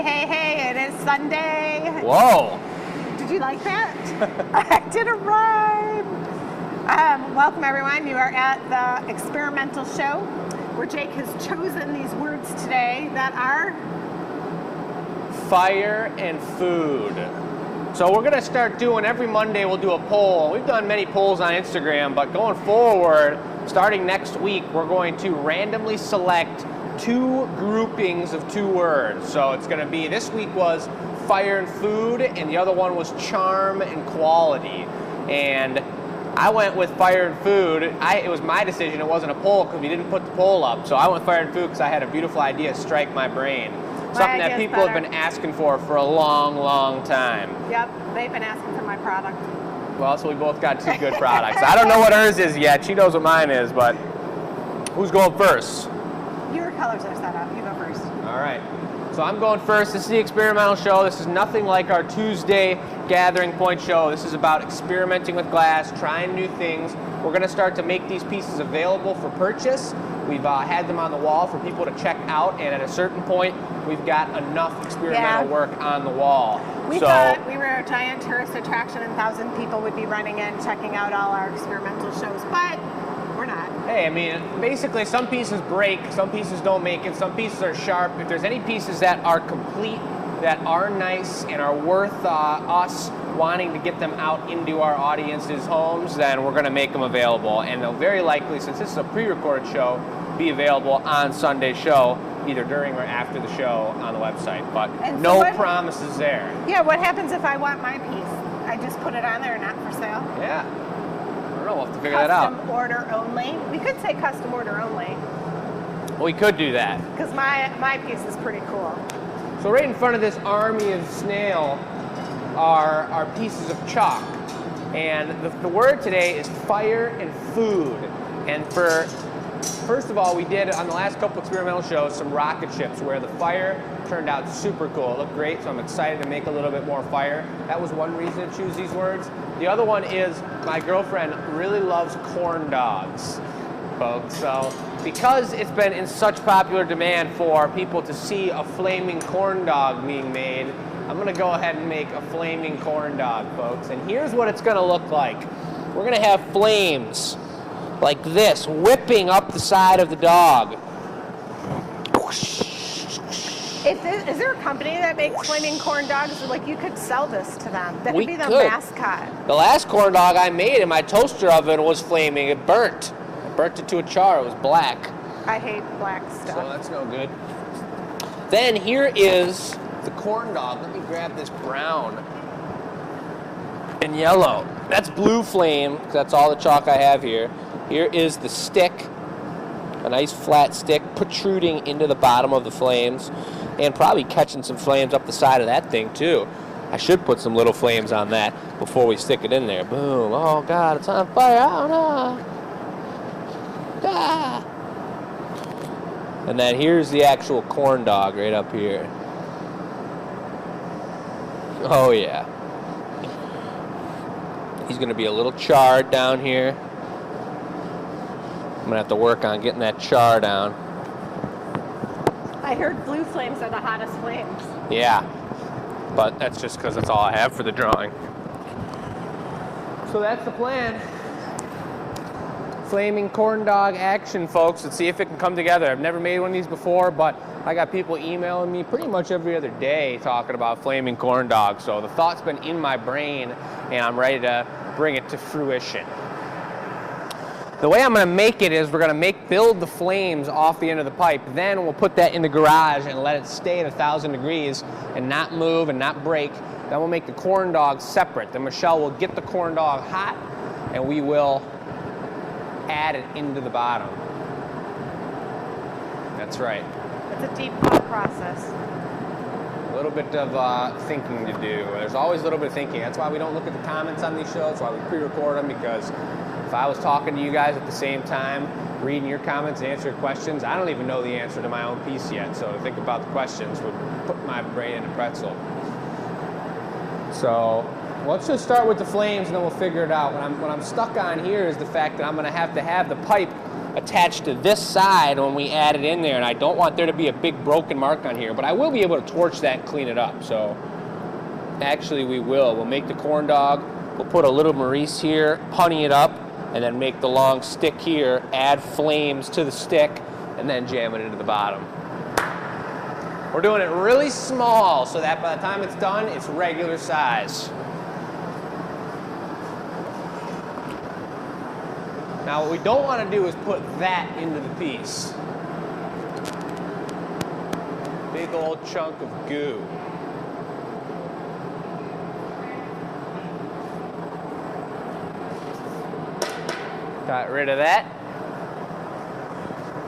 Hey, it is Sunday. Whoa. Did you like that? I did a rhyme. Welcome everyone. You are at the experimental show where Jake has chosen these words today that are fire and food. So we're gonna start doing, every Monday we'll do a poll. We've done many polls on Instagram, but going forward, starting next week, we're going to randomly select 2 groupings of 2 words. So it's gonna be, this week was fire and food, and the other one was charm and quality. And I went with fire and food. It was my decision, it wasn't a poll because we didn't put the poll up. So I went fire and food because I had a beautiful idea strike my brain. Something that people have been asking for a long, long time. Yep, they've been asking for my product. Well, so we both got 2 good products. I don't know what hers is yet. She knows what mine is, but who's going first? Your colors are set up. You go first. All right. So I'm going first. This is the experimental show. This is nothing like our Tuesday Gathering Point show. This is about experimenting with glass, trying new things. We're going to start to make these pieces available for purchase. We've had them on the wall for people to check out, and at a certain point, we've got enough experimental work on the wall. We thought we were a giant tourist attraction and 1,000 people would be running in, checking out all our experimental shows, but we're not. Hey, I mean, basically some pieces break, some pieces don't make it, some pieces are sharp. If there's any pieces that are complete, that are nice, and are worth us wanting to get them out into our audience's homes, then we're going to make them available. And they'll very likely, since this is a pre-recorded show, be available on Sunday's show, either during or after the show on the website. But no promises there. Yeah, what happens if I want my piece? I just put it on there, not for sale? Yeah. I don't know, we'll have to figure that out. Custom order only? We could say custom order only. We could do that. Because my piece is pretty cool. So right in front of this army of snail are pieces of chalk. And the word today is fire and food. And first of all, we did on the last couple experimental shows some rocket ships where the fire turned out super cool. It looked great, so I'm excited to make a little bit more fire. That was one reason to choose these words. The other one is my girlfriend really loves corn dogs, folks. So because it's been in such popular demand for people to see a flaming corn dog being made, I'm gonna go ahead and make a flaming corn dog, folks. And here's what it's gonna look like. We're gonna have flames like this, whipping up the side of the dog. Is there a company that makes flaming corn dogs? Like, you could sell this to them. That could be the mascot. The last corn dog I made in my toaster oven was flaming. It burnt. I burnt it to a char. It was black. I hate black stuff. So that's no good. Then here is the corn dog. Let me grab this brown and yellow. That's blue flame, because that's all the chalk I have here. Here is the stick, a nice flat stick protruding into the bottom of the flames, and probably catching some flames up the side of that thing too. I should put some little flames on that before we stick it in there. Boom. Oh God, it's on fire. Oh no. Ah. And then here's the actual corn dog right up here. Oh yeah. He's gonna be a little charred down here. I'm gonna have to work on getting that char down. I heard blue flames are the hottest flames. Yeah, but that's just because that's all I have for the drawing. So that's the plan. Flaming corn dog action, folks. Let's see if it can come together. I've never made one of these before, but I got people emailing me pretty much every other day talking about flaming corn dogs. So the thought's been in my brain, and I'm ready to bring it to fruition. The way I'm going to make it is we're going to build the flames off the end of the pipe. Then we'll put that in the garage and let it stay at 1,000 degrees and not move and not break. Then we'll make the corn dog separate. Then Michelle will get the corn dog hot, and we will add it into the bottom. That's right. It's a deep thought process. A little bit of thinking to do. There's always a little bit of thinking. That's why we don't look at the comments on these shows. That's why we pre-record them, because if I was talking to you guys at the same time, reading your comments and answering questions, I don't even know the answer to my own piece yet. So to think about the questions would put my brain in a pretzel. So let's just start with the flames and then we'll figure it out. What I'm stuck on here is the fact that I'm going to have the pipe attached to this side when we add it in there, and I don't want there to be a big broken mark on here, but I will be able to torch that and clean it up. So actually we will. We'll make the corn dog, we'll put a little Maurice here, punny it up, and then make the long stick here, add flames to the stick, and then jam it into the bottom. We're doing it really small so that by the time it's done, it's regular size. Now what we don't want to do is put that into the piece. Big old chunk of goo. Got rid of that.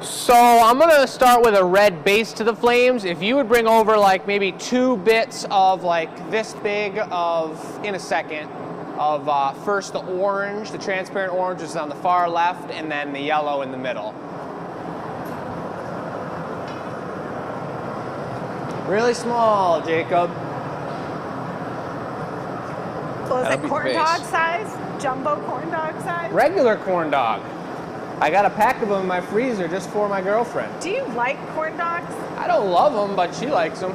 So I'm gonna start with a red base to the flames. If you would bring over like maybe 2 bits of like this big of, in a second, of first the orange, the transparent orange is on the far left, and then the yellow in the middle. Really small, Jacob. So is That'll it be corn base. dog size? Jumbo corn dog size? Regular corn dog. I got a pack of them in my freezer just for my girlfriend. Do you like corn dogs? I don't love them, but she likes them.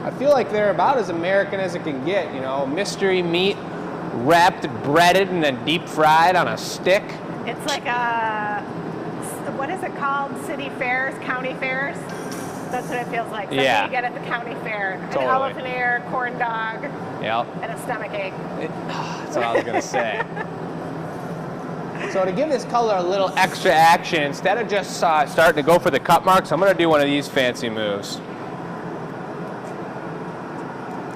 I feel like they're about as American as it can get, you know, mystery meat wrapped, breaded, and then deep fried on a stick. It's like a, what is it called? City fairs, county fairs? That's what it feels like. That's Yeah. what you get at the county fair. Totally. An elephant ear, corn dog, Yep. and a stomach ache. That's what I was gonna say. So to give this color a little extra action, instead of just starting to go for the cut marks, I'm gonna do one of these fancy moves.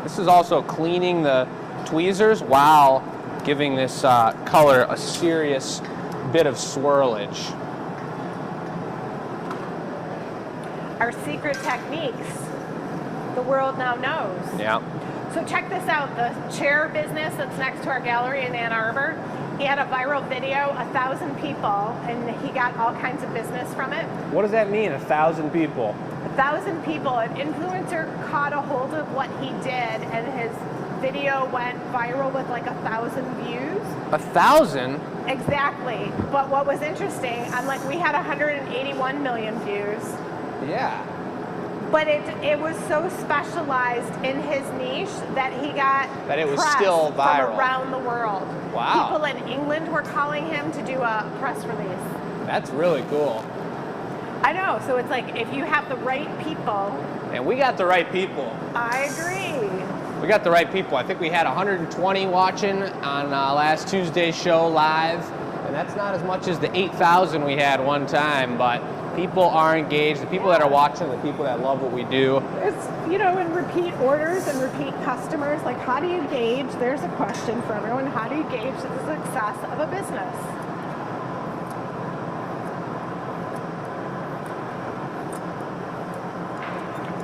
This is also cleaning the tweezers while giving this color a serious bit of swirlage. Our secret techniques, the world now knows. Yeah. So check this out, the chair business that's next to our gallery in Ann Arbor, he had a viral video, 1,000 people, and he got all kinds of business from it. What does that mean, 1,000 people? 1,000 people, an influencer caught a hold of what he did, and his video went viral with like 1,000 views. 1,000? Exactly, but what was interesting, we had 181 million views. Yeah. But it was so specialized in his niche that he got That it was press still viral. from around the world. Wow. People in England were calling him to do a press release. That's really cool. I know, so it's like if you have the right people. And we got the right people. I agree. We got the right people. I think we had 120 watching on last Tuesday's show live. And that's not as much as the 8,000 we had one time, but people are engaged. The people that are watching, the people that love what we do. It's, in repeat orders and repeat customers, like how do you gauge, there's a question for everyone, how do you gauge the success of a business?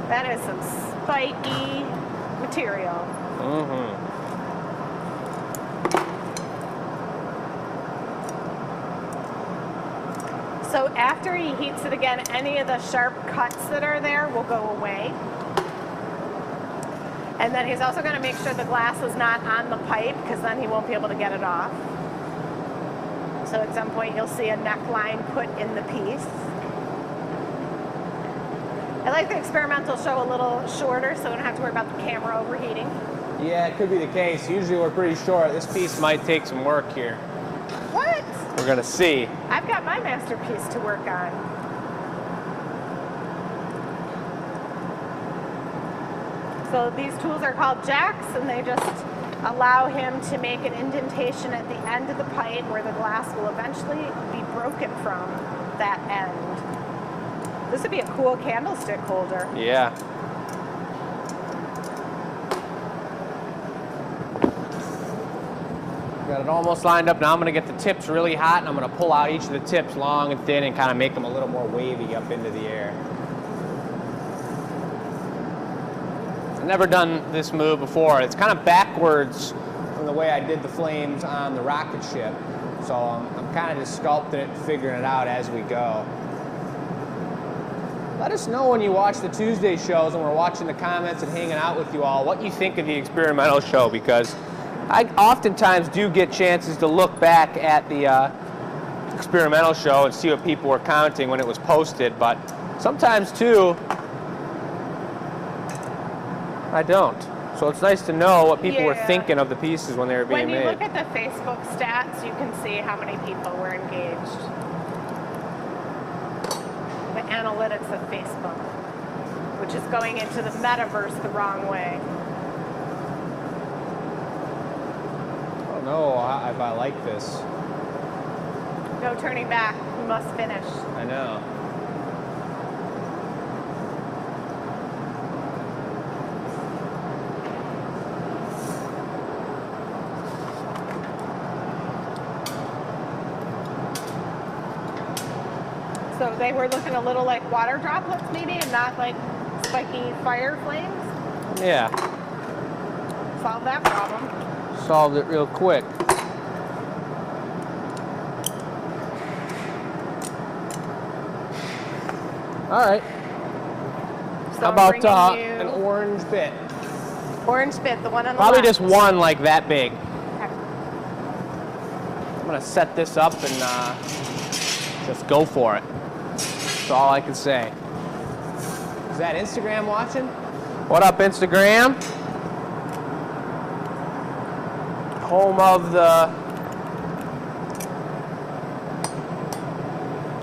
That is some spiky material. Mm-hmm. So after he heats it again, any of the sharp cuts that are there will go away. And then he's also going to make sure the glass is not on the pipe, because then he won't be able to get it off. So at some point you'll see a neckline put in the piece. I like the experimental show a little shorter so we don't have to worry about the camera overheating. Yeah, it could be the case. Usually we're pretty short. This piece might take some work here. What? We're gonna see. I've got my masterpiece to work on. So these tools are called jacks, and they just allow him to make an indentation at the end of the pipe where the glass will eventually be broken from that end. This would be a cool candlestick holder. Yeah. Got it almost lined up. Now I'm gonna get the tips really hot, and I'm gonna pull out each of the tips long and thin and kind of make them a little more wavy up into the air. I've never done this move before. It's kind of backwards from the way I did the flames on the rocket ship. So I'm kind of just sculpting it and figuring it out as we go. Let us know when you watch the Tuesday shows and we're watching the comments and hanging out with you all what you think of the experimental show, because I oftentimes do get chances to look back at the experimental show and see what people were commenting when it was posted, but sometimes too, I don't. So it's nice to know what people were thinking of the pieces when they were being made. When you look at the Facebook stats, you can see how many people were engaged. The analytics of Facebook, which is going into the metaverse the wrong way. I don't know if I like this. No turning back. We must finish. I know. So they were looking a little like water droplets maybe, and not like spiky fire flames. Yeah. Solve that problem. Solved it real quick. All right. So How about I'm bringing an you orange bit? orange bit, the one on the Probably left. just one like that big. Okay. I'm gonna set this up and just go for it. That's all I can say. Is that Instagram watching? What up, Instagram? Home of the...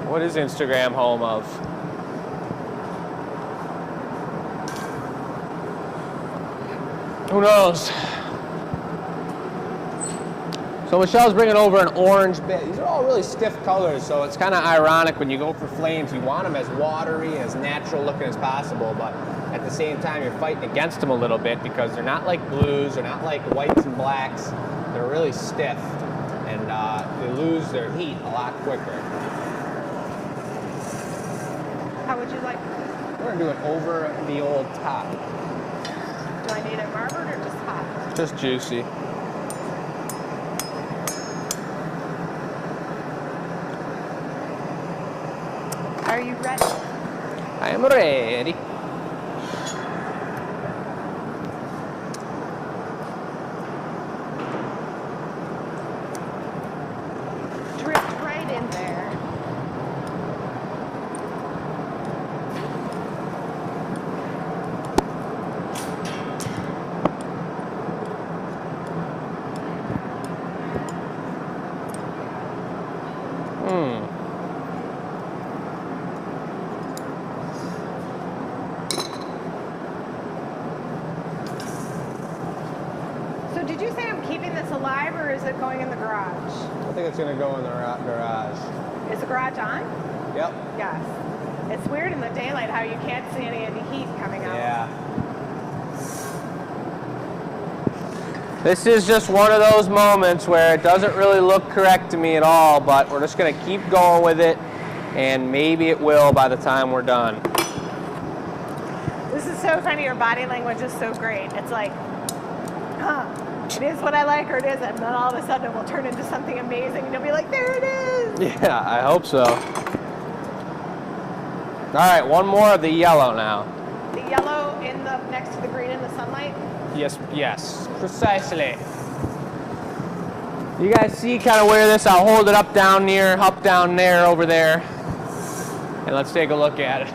What is Instagram home of? Who knows? So Michelle's bringing over an orange bit. These are all really stiff colors, so it's kind of ironic when you go for flames. You want them as watery, as natural looking as possible, but at the same time you're fighting against them a little bit because they're not like blues, they're not like whites and blacks. They're really stiff, and they lose their heat a lot quicker. How would you like it? We're gonna do it over the old top. Do I need it marbled or just hot? Just juicy. Are you ready? I am ready. Drift right in there. So did you say I'm keeping this alive or is it going in the garage? I think it's gonna go in the garage. Is the garage on? Yep. Yes. It's weird in the daylight how you can't see any of the heat coming out. Yeah. This is just one of those moments where it doesn't really look correct to me at all, but we're just gonna keep going with it, and maybe it will by the time we're done. This is so funny. Your body language is so great. It's like, it is what I like or it isn't. And then all of a sudden it will turn into something amazing and you'll be like, there it is. Yeah, I hope so. All right, one more of the yellow now. The yellow next to the green in the sunlight. Yes, precisely. You guys see kind of where this, I'll hold it up down there, over there. And let's take a look at it.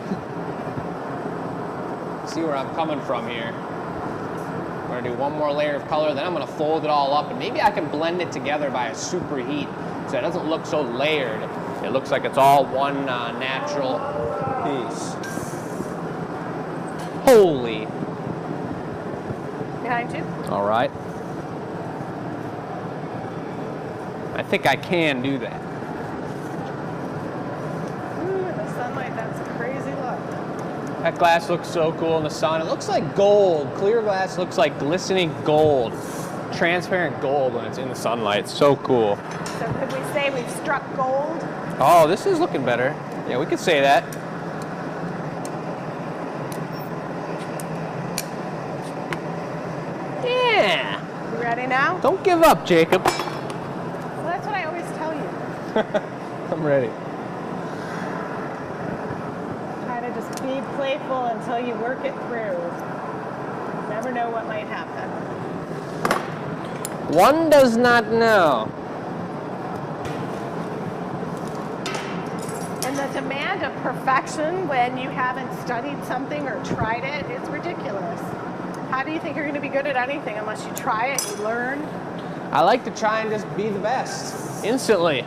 See where I'm coming from here. I'm gonna do one more layer of color, then I'm gonna fold it all up, and maybe I can blend it together by a superheat so it doesn't look so layered. It looks like it's all one natural piece. Holy. Behind you. All right. I think I can do that. Ooh, in the sunlight, that's a crazy look. That glass looks so cool in the sun. It looks like gold. Clear glass looks like glistening gold. Transparent gold when it's in the sunlight. It's so cool. So could we say we've struck gold? Oh, this is looking better. Yeah, we could say that. Yeah. You ready now? Don't give up, Jacob. Well, that's what I always tell you. I'm ready. Try to just be playful until you work it through. Never know what might happen. One does not know. of perfection when you haven't studied something or tried it, it's ridiculous. How do you think you're going to be good at anything unless you try it, you learn? I like to try and just be the best instantly.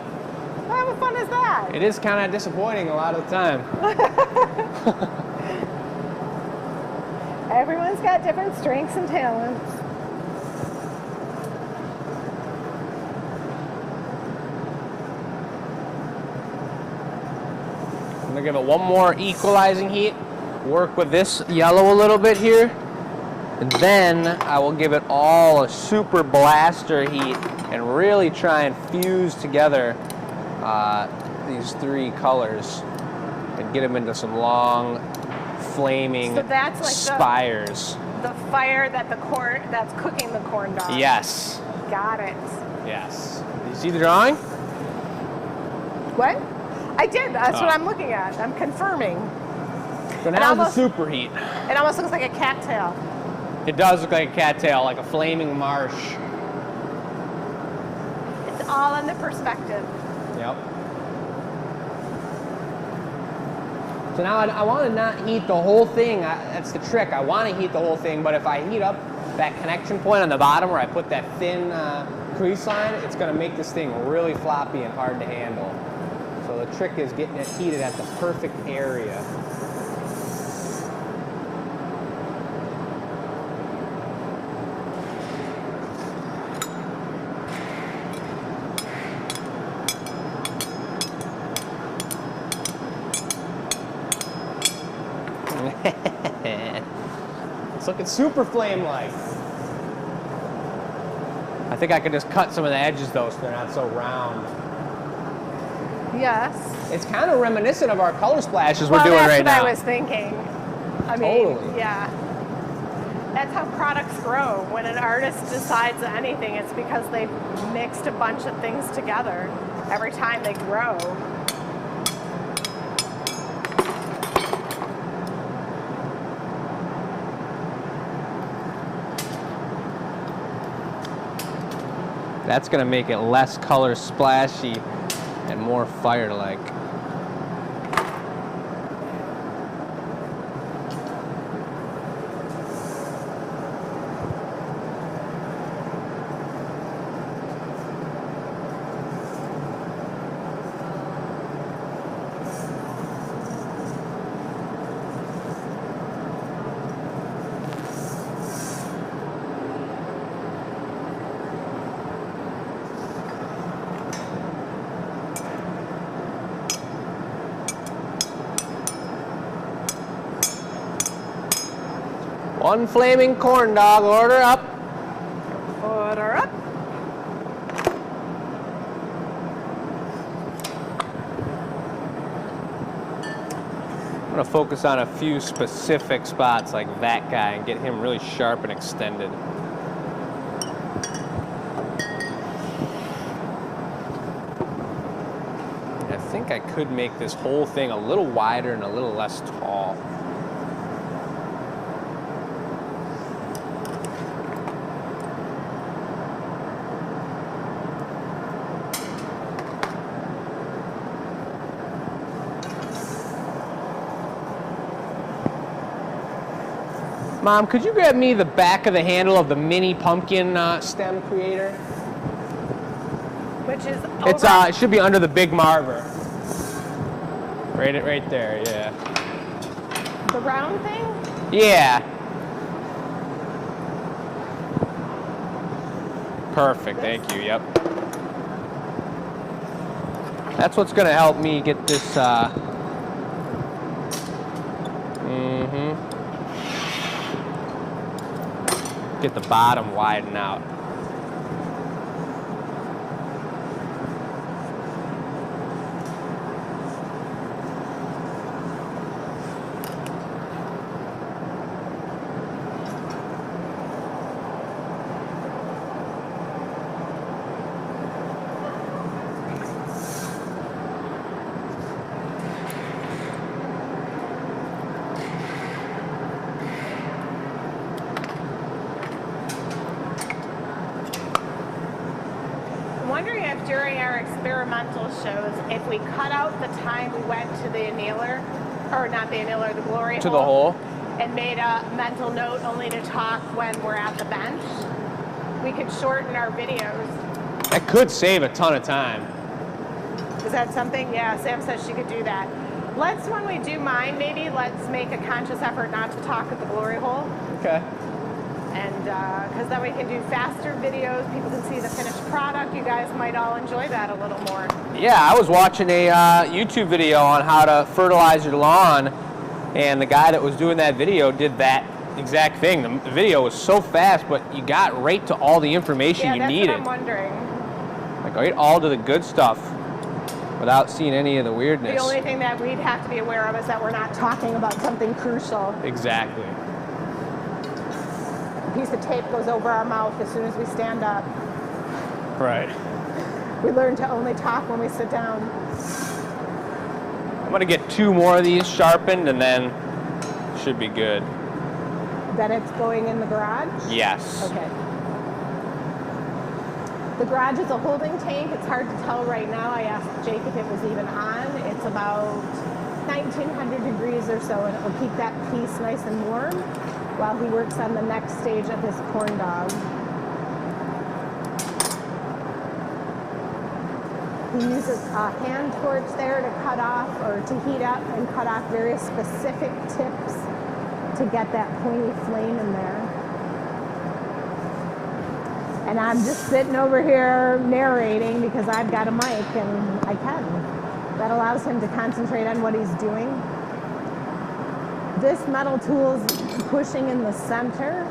How fun is that? It is kind of disappointing a lot of the time. Everyone's got different strengths and talents. I'm gonna give it one more equalizing heat. Work with this yellow a little bit here. And then I will give it all a super blaster heat and really try and fuse together these three colors and get them into some long, flaming So that's like spires. the fire that that's cooking the corn dog. Yes. Got it. Yes. Do you see the drawing? What? I did. That's what Oh. I'm looking at. I'm confirming. So now the almost- superheat. It almost looks like a cattail. It does look like a cattail, like a flaming marsh. It's all in the perspective. Yep. So now I want to not heat the whole thing. That's the trick. I want to heat the whole thing, but if I heat up that connection point on the bottom where I put that thin crease line, it's going to make this thing really floppy and hard to handle. So the trick is getting it heated at the perfect area. It's looking super flame-like. I think I could just cut some of the edges though so they're not so round. Yes. It's kind of reminiscent of our color splashes we're doing that's right what now. I was thinking. I mean, Totally. yeah. That's how products grow. When an artist decides anything, it's because they've mixed a bunch of things together. Every time they grow. That's gonna make it less color splashy and more fire-like. One flaming corn dog, order up. Order up. I'm gonna focus on a few specific spots like that guy and get him really sharp and extended. I think I could make this whole thing a little wider and a little less tall. Mom, could you grab me the back of the handle of the mini pumpkin stem creator? Which is It's over. it should be under the big Marver. Right there, yeah. The round thing? Yeah. Perfect, thank you, yep. That's what's gonna help me get this get the bottom widen out. during our experimental shows, if we cut out the time we went to the annealer, or not the annealer, the glory hole. To the hole? And made a mental note only to talk when we're at the bench, we could shorten our videos. That could save a ton of time. Is that something? Yeah, Sam says she could do that. Let's, when we do mine, maybe let's make a conscious effort not to talk at the glory hole. Okay. And because then we can do faster videos, people can see the finished product. You guys might all enjoy that a little more. Yeah, I was watching a YouTube video on how to fertilize your lawn, and the guy that was doing that video did that exact thing. The video was so fast, but you got right to all the information you needed. Yeah, that's what I'm wondering. Like right all to the good stuff without seeing any of the weirdness. The only thing that we'd have to be aware of is that we're not talking about something crucial. Exactly. A piece of tape goes over our mouth as soon as we stand up. Right. We learn to only talk when we sit down. I'm gonna get 2 more of these sharpened and then should be good. Then it's going in the garage? Yes. Okay. The garage is a holding tank. It's hard to tell right now. I asked Jake if it was even on. It's about 1900 degrees or so, and it will keep that piece nice and warm while he works on the next stage of his corn dog. He uses a hand torch there to cut off or to heat up and cut off very specific tips to get that pointy flame in there. And I'm just sitting over here narrating because I've got a mic and I can. That allows him to concentrate on what he's doing. This metal tool is pushing in the center,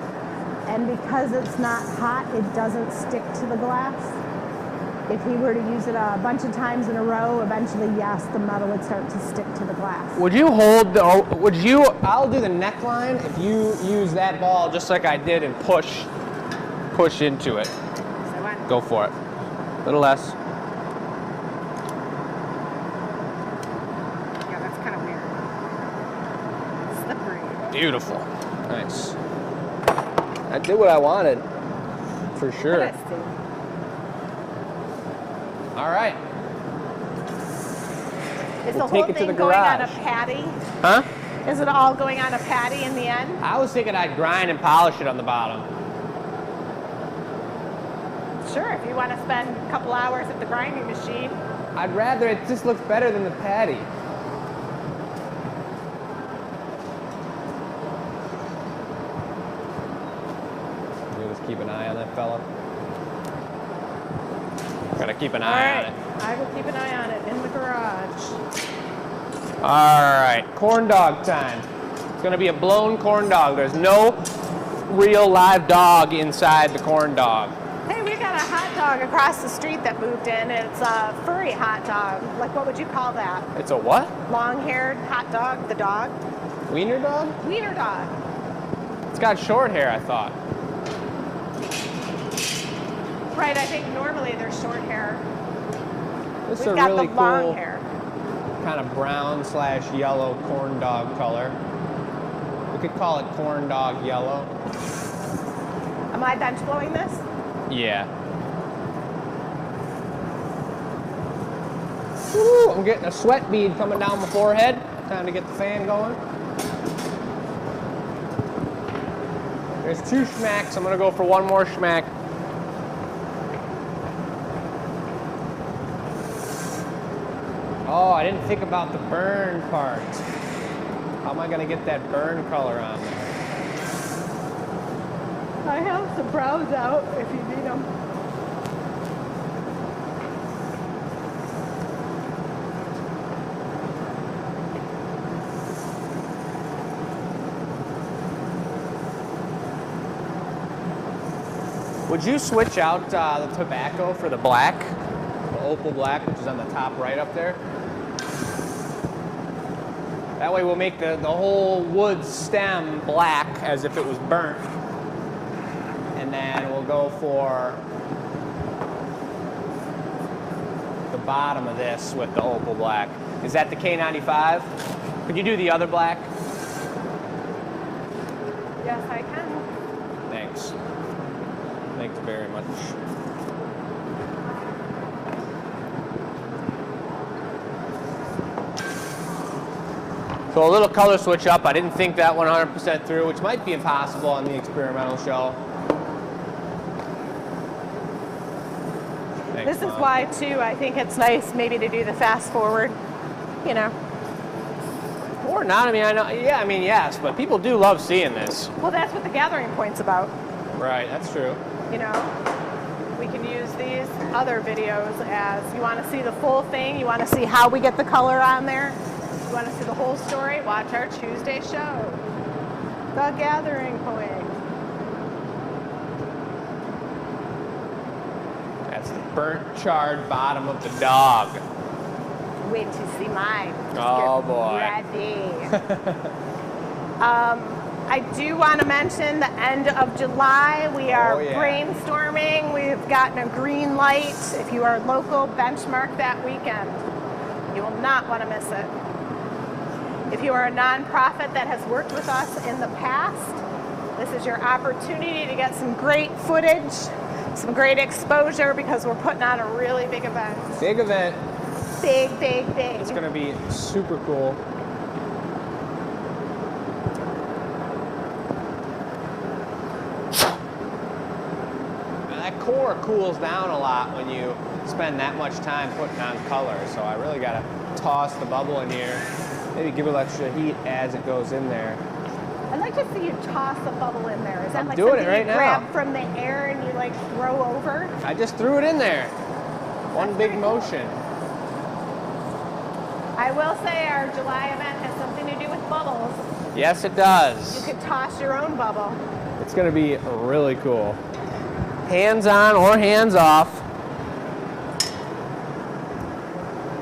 and because it's not hot, it doesn't stick to the glass. If he were to use it a bunch of times in a row, eventually, yes, the metal would start to stick to the glass. Would you hold the, I'll do the neckline if you use that ball just like I did and push into it. So what? Go for it. A little less. Yeah, that's kind of weird. Slippery. Beautiful. Nice. I did what I wanted, for sure. Let us see. All right. Is We'll the take whole it to thing the going on a garage. patty? Huh? Is it all going on a patty in the end? I was thinking I'd grind and polish it on the bottom. Sure, if you want to spend a couple hours at the grinding machine. I'd rather, it just looks better than the patty. You just keep an eye on that fella. Gotta keep an eye on it. I will keep an eye on it in the garage. All right, corn dog time. It's gonna be a blown corn dog. There's no real live dog inside the corn dog. Hey, we got a hot dog across the street that moved in. It's a furry hot dog. Like, what would you call that? It's a what? Long-haired hot dog, the dog? Wiener dog? Wiener dog. It's got short hair, I thought. Right, I think normally they're short hair. This is We've a got really the long cool hair. kind of brown/yellow corn dog color. We could call it corn dog yellow. Am I bench blowing this? Yeah. Woo, I'm getting a sweat bead coming down my forehead. Time to get the fan going. There's 2 schmacks. I'm gonna go for 1 more schmack. Oh, I didn't think about the burn part. How am I gonna get that burn color on there? I have some browns out if you need them. Would you switch out the tobacco for the black? The opal black, which is on the top right up there? That way we'll make the whole wood stem black as if it was burnt. And then we'll go for the bottom of this with the opal black. Is that the K95? Could you do the other black? Yes, I can. Thanks. Thanks very much. So a little color switch up. I didn't think that 100% through, which might be impossible on the experimental show. Thanks, This is Mom. why, too, I think it's nice maybe to do the fast forward, you know. Or not. I mean, I know. Yeah, I mean, yes, but people do love seeing this. Well, that's what the gathering point's about. Right. That's true. You know, we can use these other videos as you want to see the full thing, you want to see how we get the color on there, you want to see the whole story, watch our Tuesday show, The Gathering Point. That's the burnt, charred bottom of the dog. Wait to see mine. Let's Oh, get boy. ready. I do want to mention the end of July. We are Oh, yeah. brainstorming. We've gotten a green light. If you are local, benchmark that weekend. You will not want to miss it. If you are a nonprofit that has worked with us in the past, this is your opportunity to get some great footage, some great exposure, because we're putting on a really big event. Big event. Big, big, big. It's going to be super cool. That core cools down a lot when you spend that much time putting on color. So I really got to toss the bubble in here. Maybe give it extra heat as it goes in there. I'd like to see you toss a bubble in there. Is that I'm like doing something it right you now. grab from the air and you like throw over? I just threw it in there. One That's big pretty cool. motion. I will say our July event has something to do with bubbles. Yes, it You does. could toss your own bubble. It's going to be really cool. Hands on or hands off.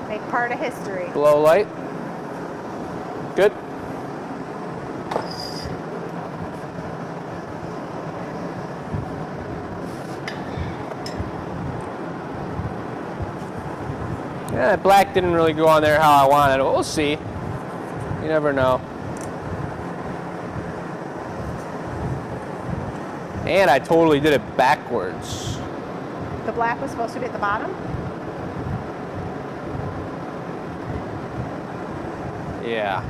Make part of history. Glow light. Good. Yeah, that black didn't really go on there how I wanted it. We'll see. You never know. And I totally did it backwards. The black was supposed to be at the bottom. Yeah.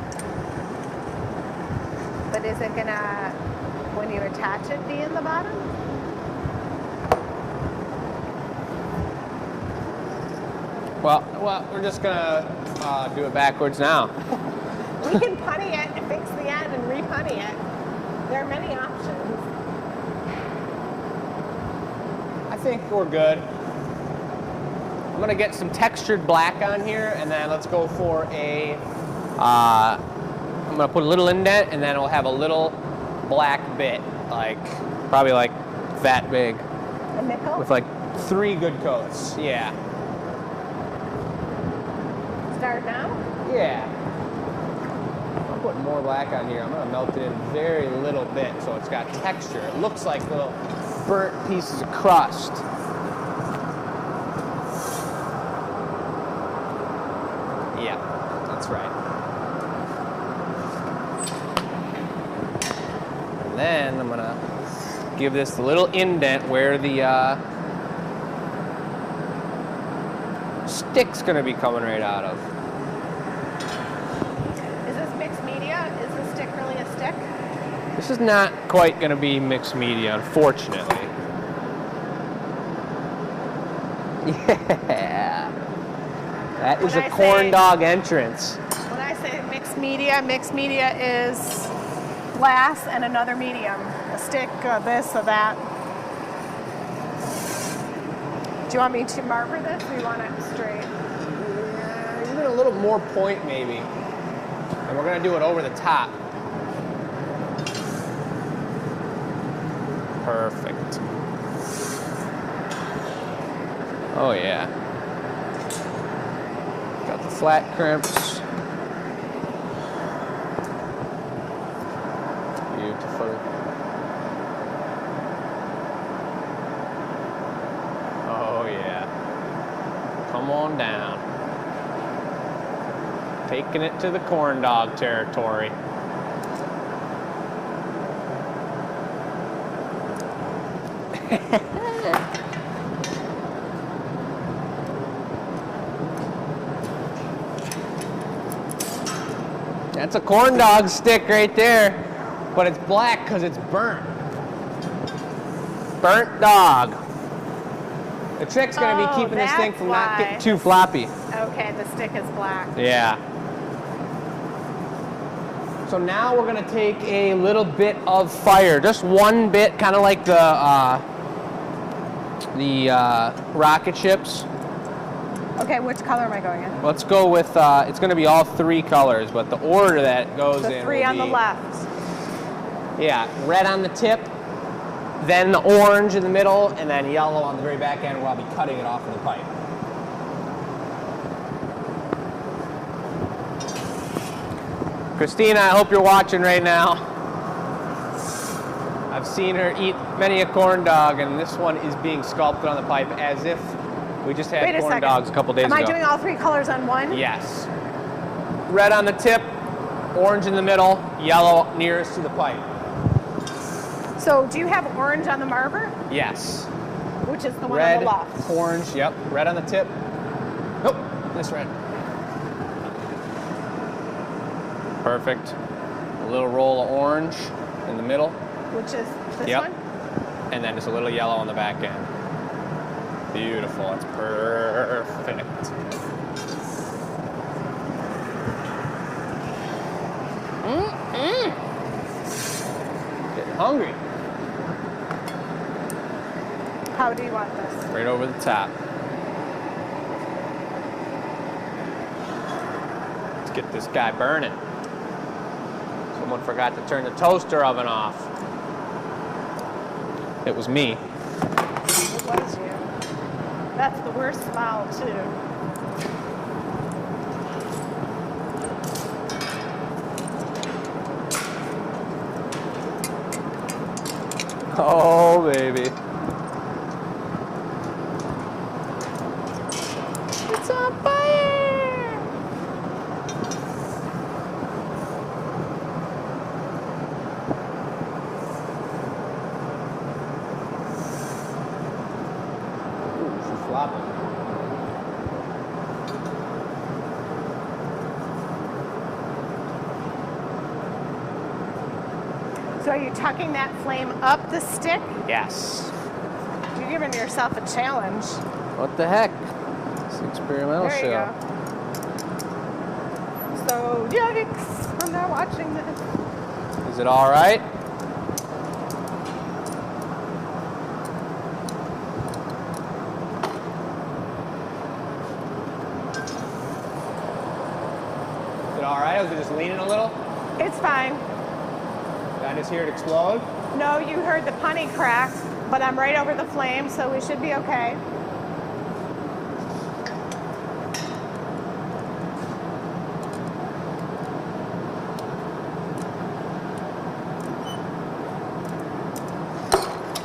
But is it gonna, when you attach it, be in the bottom? Well, we're just gonna do it backwards now. We can punny it and fix the end and re-punny it. There are many options. I think we're good. I'm gonna get some textured black on here, and then let's go for a. I'm gonna put a little indent, and then we'll have a little black bit, like probably like that big, A nickel? with like 3 good coats. Yeah. Start now? Yeah. I'll put more black on here. I'm gonna melt it in very little bit, so it's got texture. It looks like little burnt pieces of crust. Yeah, that's right. And then I'm gonna give this a little indent where the stick's gonna be coming right out of. Is this mixed media? Is the stick really a stick? This is not quite gonna be mixed media, unfortunately. Yeah. That is When a I corn say- dog entrance. When I say mixed media is glass and another medium. A stick, this, or that. Do you want me to marker this or you want it straight? Yeah, even a little more point maybe. And we're gonna do it over the top. Perfect. Oh yeah. Got the flat crimps. Beautiful. Oh yeah. Come on down. Taking it to the corn dog territory. That's a corn dog stick right there, but it's black because it's burnt. Burnt dog. The trick's gonna be keeping this thing from not getting too floppy. Okay, the stick is black. Yeah. So now we're gonna take a little bit of fire, just one bit, kind of like the rocket ships. Okay, which color am I going in? Let's go with, it's gonna be all 3 colors, but the order that it goes in The 3 will on the be- left. Yeah, red on the tip, then the orange in the middle, and then yellow on the very back end where I'll be cutting it off of the pipe. Christina, I hope you're watching right now. I've seen her eat many a corn dog, and this one is being sculpted on the pipe as if we just had Wait a corn second. dogs a couple days Am ago. I doing all 3 colors on one? Yes. Red on the tip, orange in the middle, yellow nearest to the pipe. So do you have orange on the marver? Yes. Which is the one Red, on the left? orange, yep. Red on the tip. Nope, this red. Perfect. A little roll of orange in the middle. Which is this Yep. one? And then just a little yellow on the back end. Beautiful, that's perfect. Getting hungry. How do you want this? Right over the top. Let's get this guy burning. Someone forgot to turn the toaster oven off. It was me. It was you. That's the worst smell, too. Oh, baby. It's on fire! Ooh, she's flopping. So are you tucking that flame up the stick? Yes. You're giving yourself a challenge. What the heck? It's an experimental There you show. go. So, yikes, I'm not watching this. Is it all right? Is it all right? Was it just leaning a little? It's fine. Did I just hear it explode? No, you heard the punny crack, but I'm right over the flame, so we should be okay.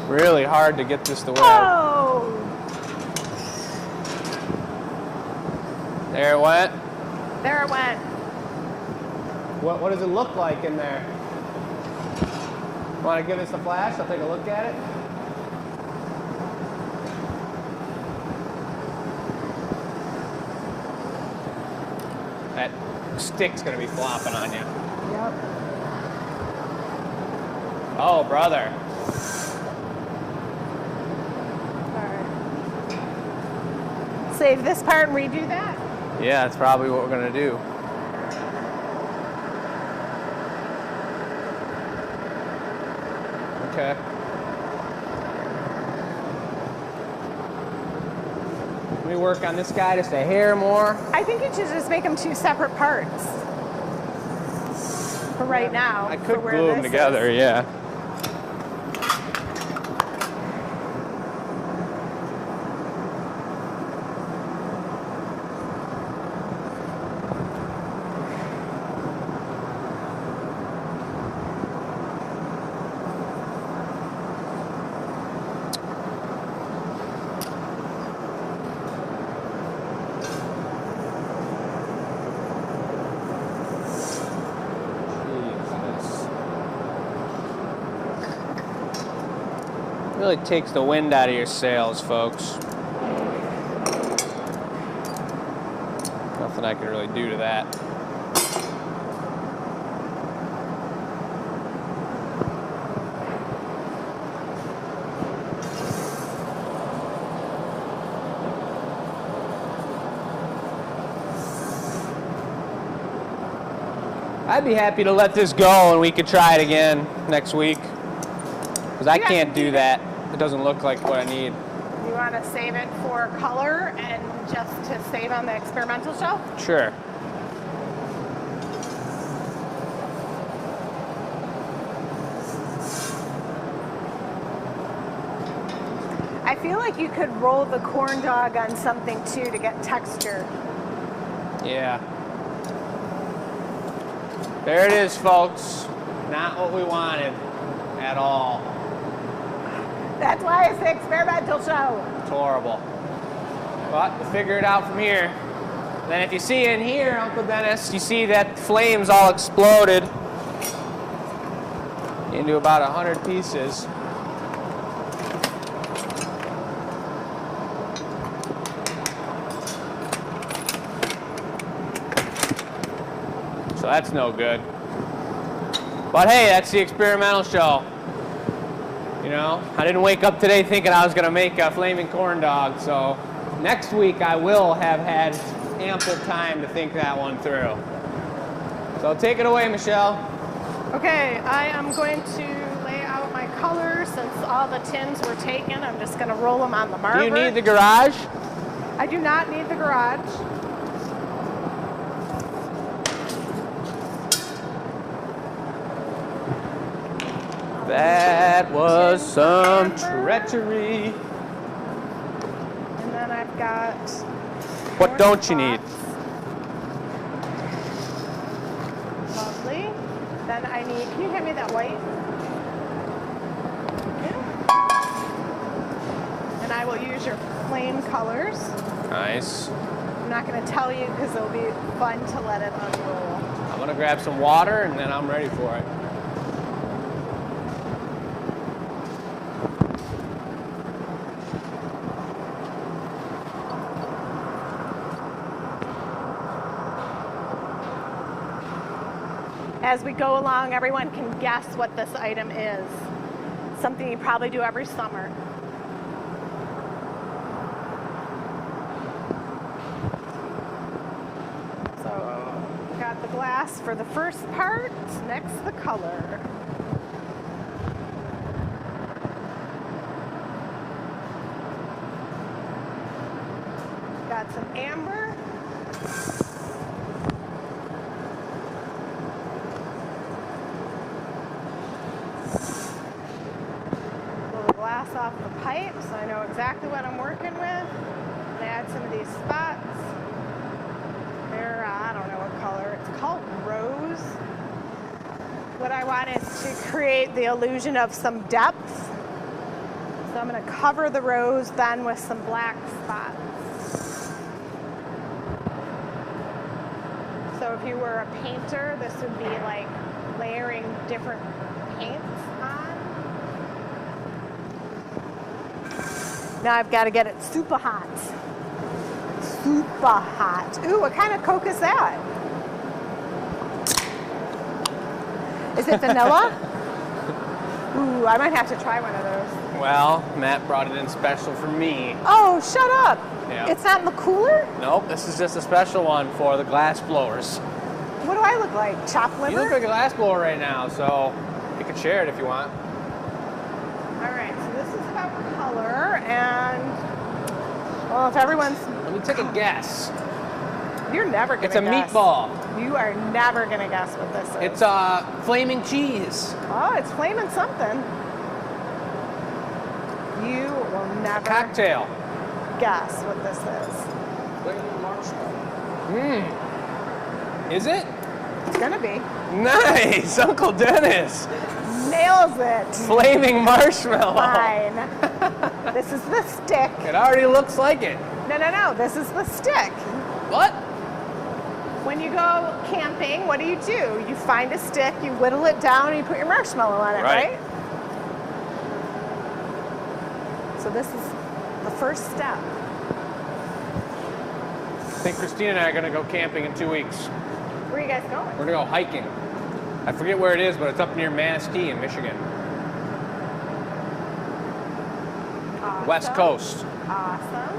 Really hard to get this to work. Oh! There it went. There it went. What does it look like in there? Want to give this a flash? I'll take a look at it. That stick's gonna be flopping on you. Yep. Oh, brother. All right. Save this part and redo that. Yeah, that's probably what we're gonna do. Okay. Let me work on this guy just a hair more. I think you should just make them 2 separate parts. For right now. I for could where glue them this is. together, yeah. Really takes the wind out of your sails, folks. Nothing I can really do to that. I'd be happy to let this go and we could try it again next week. Because I can't do that. It doesn't look like what I need. You want to save it for color and just to save on the experimental show? Sure. I feel like you could roll the corn dog on something too to get texture. Yeah. There it is, folks. Not what we wanted at all. That's why it's the experimental show. It's horrible. But we'll figure it out from here. Then if you see in here, Uncle Dennis, you see that flames all exploded into about 100 pieces. So that's no good. But hey, that's the experimental show. You know, I didn't wake up today thinking I was going to make a flaming corn dog, so next week I will have had ample time to think that one through. So take it away, Michelle. Okay, I am going to lay out my colors since all the tins were taken. I'm just going to roll them on the marker. Do you need the garage? I do not need the garage. That was some treachery. And then I've got... What don't you need? Lovely. Then I need... Can you hand me that white? Yeah. And I will use your flame colors. Nice. I'm not going to tell you because it'll be fun to let it unroll. I'm going to grab some water and then I'm ready for it. As we go along, everyone can guess what this item is. Something you probably do every summer. So, got the glass for the first part, next the color. Got some amber. Off the pipe so I know exactly what I'm working with. And add some of these spots. They're, I don't know what color. It's called rose. What I want is to create the illusion of some depth. So I'm going to cover the rose then with some black spots. So if you were a painter, this would be like layering different paints on. Now I've got to get it super hot. Super hot. Ooh, what kind of Coke is that? Is it vanilla? Ooh, I might have to try one of those. Well, Matt brought it in special for me. Oh, shut up. Yeah. It's not in the cooler? Nope, this is just a special one for the glass blowers. What do I look like? Chopped liver? You look like a glass blower right now, so you can share it if you want. All right, so this is about color, and well, if everyone's... Let me take a guess. You're never going to It's a guess. meatball. You are never going to guess what this is. It's flaming cheese. Oh, it's flaming something. You will never Cocktail. guess what this is. Flaming marshmallow. Is it? It's going to be. Nice, Uncle Dennis. Nails it. Flaming marshmallow. Fine. This is the stick. It already looks like it. No. This is the stick. What? When you go camping, what do? You find a stick, you whittle it down, and you put your marshmallow on it, right? So this is the first step. I think Christina and I are going to go camping in 2 weeks. Where are you guys going? We're going to go hiking. I forget where it is, but it's up near Manistee in Michigan. Awesome. West Coast. Awesome.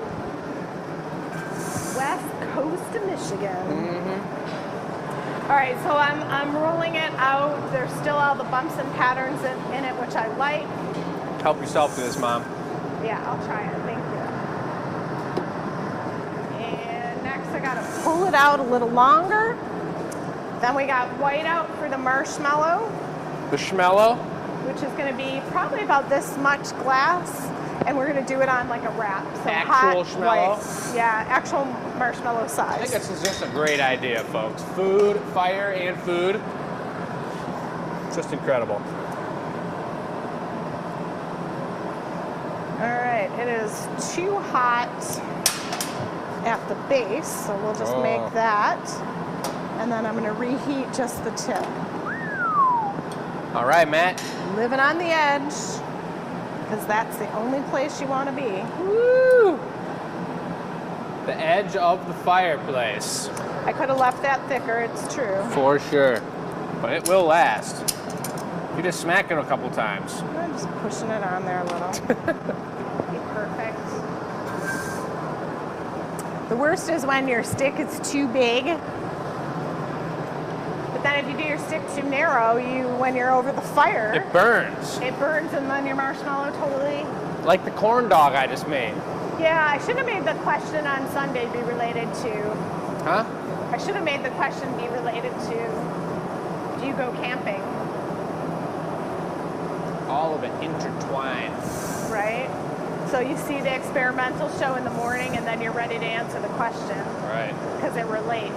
West Coast of Michigan. All right, so I'm rolling it out. There's still all the bumps and patterns in it, which I like. Help yourself to this, Mom. Yeah, I'll try it. Thank you. And next, I gotta pull it out a little longer. Then we got white out for the marshmallow, The schmello. which is gonna be probably about this much glass. And we're gonna do it on like a wrap. So Actual hot schmello? white. Yeah, actual marshmallow size. I think this is just a great idea, folks. Food, fire, and food. Just incredible. All right, it is too hot at the base, so we'll just make that. And then I'm gonna reheat just the tip. All right, Matt. Living on the edge, because that's the only place you wanna be. Woo! The edge of the fireplace. I could have left that thicker, it's true. For sure. But it will last. You just smack it a couple times. I'm just pushing it on there a little. Be perfect. The worst is when your stick is too big. But then if you do your stick too narrow, when you're over the fire, It burns. it burns and then your marshmallow totally. Like the corn dog I just made. Yeah, I should have made the question on Sunday be related to. Huh? I should have made the question be related to. Do you go camping? All of it intertwined. Right? So you see the experimental show in the morning and then you're ready to answer the question Right. because it relates.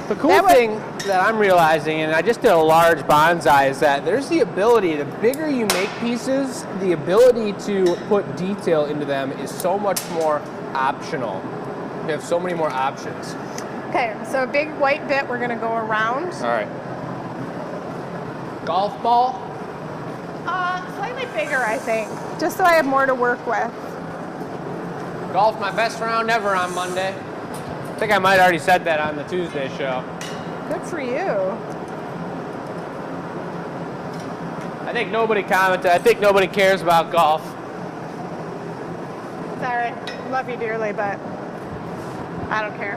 The cool thing that I'm realizing, and I just did a large bonsai, is that there's the ability, the bigger you make pieces, the ability to put detail into them is so much more optional. You have so many more options. Okay, so a big white bit we're gonna go around. All right. Golf ball? Slightly bigger, I think, just so I have more to work with. Golf my best round ever on Monday. I think I might have already said that on the Tuesday show. Good for you. I think nobody commented. I think nobody cares about golf. It's all right. Love you dearly, but I don't care.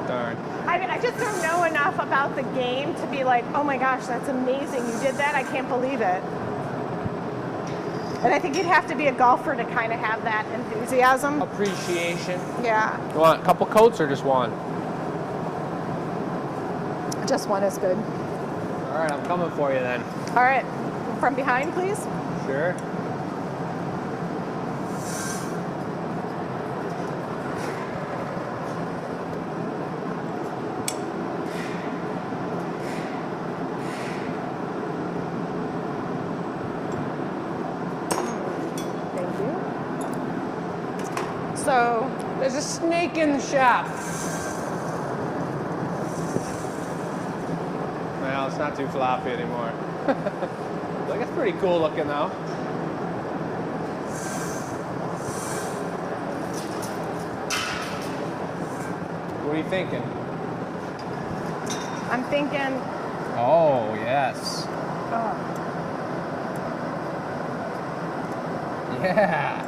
Darn. I just don't know enough about the game to be like, oh my gosh, that's amazing. You did that. I can't believe it. And I think you'd have to be a golfer to kind of have that enthusiasm. Appreciation. Yeah, You want a couple coats or just one? just one is good. All right, I'm coming for you then. All right, from behind, please. Sure. Thank you. So, There's a snake in the shop. Well, it's not too floppy anymore. Like, it's pretty cool looking though. What are you thinking? I'm thinking, Oh, yes. Yeah.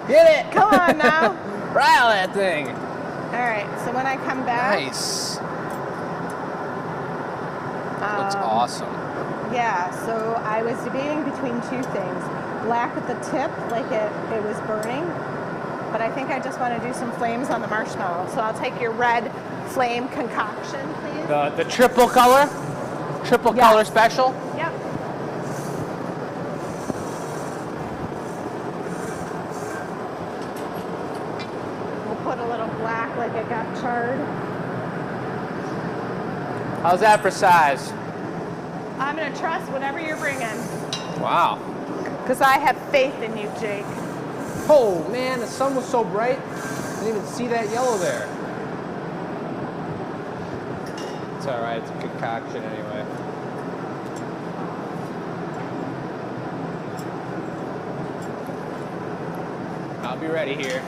Get it! come on now. Rile that thing. All right, so when I come back, Nice. Looks awesome. Yeah, so I was debating between two things. Black at the tip, like it was burning, but I think I just want to do some flames on the marshmallow. So I'll take your red flame concoction, please. The triple color? Triple Yes. color special? Yep. We'll put a little black like it got charred. How's that for size? I'm going to trust whatever you're bringing Wow. because I have faith in you, Jake. Oh man, the sun was so bright. I didn't even see that yellow there. It's all right. It's a concoction anyway. I'll be ready here.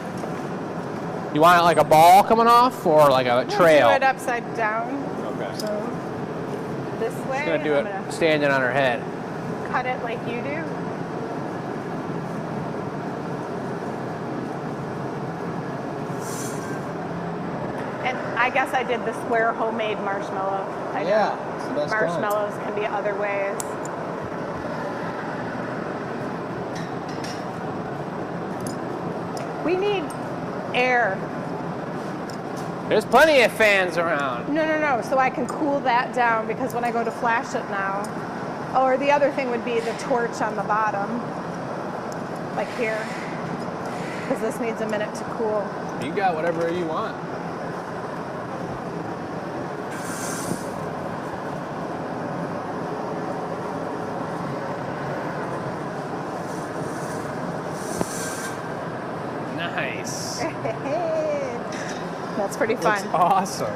You want it like a ball coming off or like a trail? Do it upside down. Okay. So this way. Just gonna do I'm it gonna standing on her head. cut it like you do. I guess I did the square homemade marshmallow. I know Yeah, it's the best kind. marshmallows can be other ways. We need air. There's plenty of fans around. No. So I can cool that down because when I go to flash it now, or the other thing would be the torch on the bottom, like here, because this needs a minute to cool. You got whatever you want. Nice. That's pretty fun. That's awesome.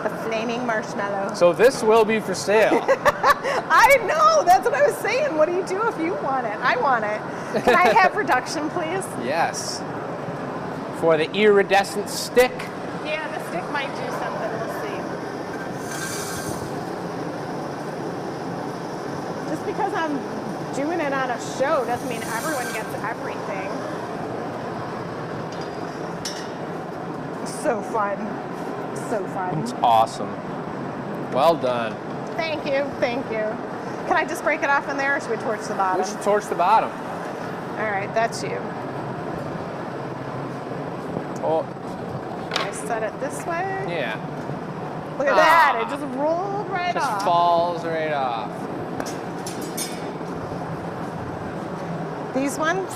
The flaming marshmallow. So this will be for sale. I know, that's what I was saying. What do you do if you want it? I want it. Can I have reduction, please? Yes. For the iridescent stick. Yeah, the stick might do something. We'll see. Just because I'm doing it on a show doesn't mean everyone gets everything. So fun. So fun. It's awesome. Well done. Thank you. Thank you. Can I just break it off in there or should we torch the bottom? We should torch the bottom. All right, that's you. Oh, I set it this way. yeah. Look at that. It just rolled right Just off. falls right off. These ones?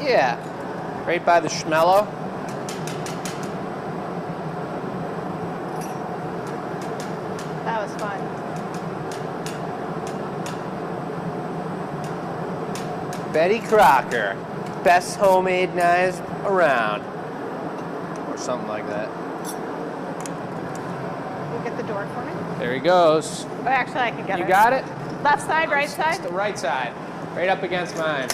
Yeah. Right by the schmello. That was fun. Betty Crocker. Best homemade knives around. Or something like that. You get the door for me? There he goes. Oh, actually, I can get it. You got it? Left side, right It's side? the right side. Right up against mine.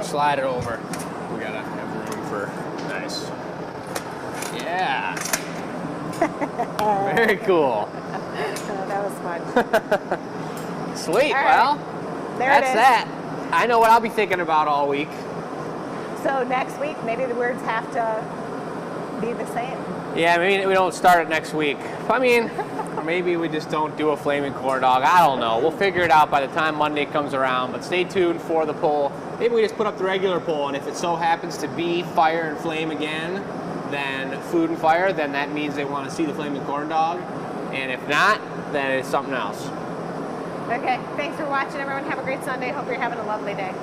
Slide it over. We gotta have room for nice. Yeah. Very cool. Oh, that was fun. Sweet. All right. Well, There that's it is. that. I know what I'll be thinking about all week. So next week, maybe the words have to be the same. Yeah, maybe we don't start it next week. I mean, or maybe we just don't do a flaming corn dog. I don't know. We'll figure it out by the time Monday comes around. But stay tuned for the poll. Maybe we just put up the regular poll, and if it so happens to be fire and flame again, then food and fire, then that means they want to see the flaming corn dog. And if not, then it's something else. Okay, thanks for watching, everyone. Have a great Sunday. Hope you're having a lovely day.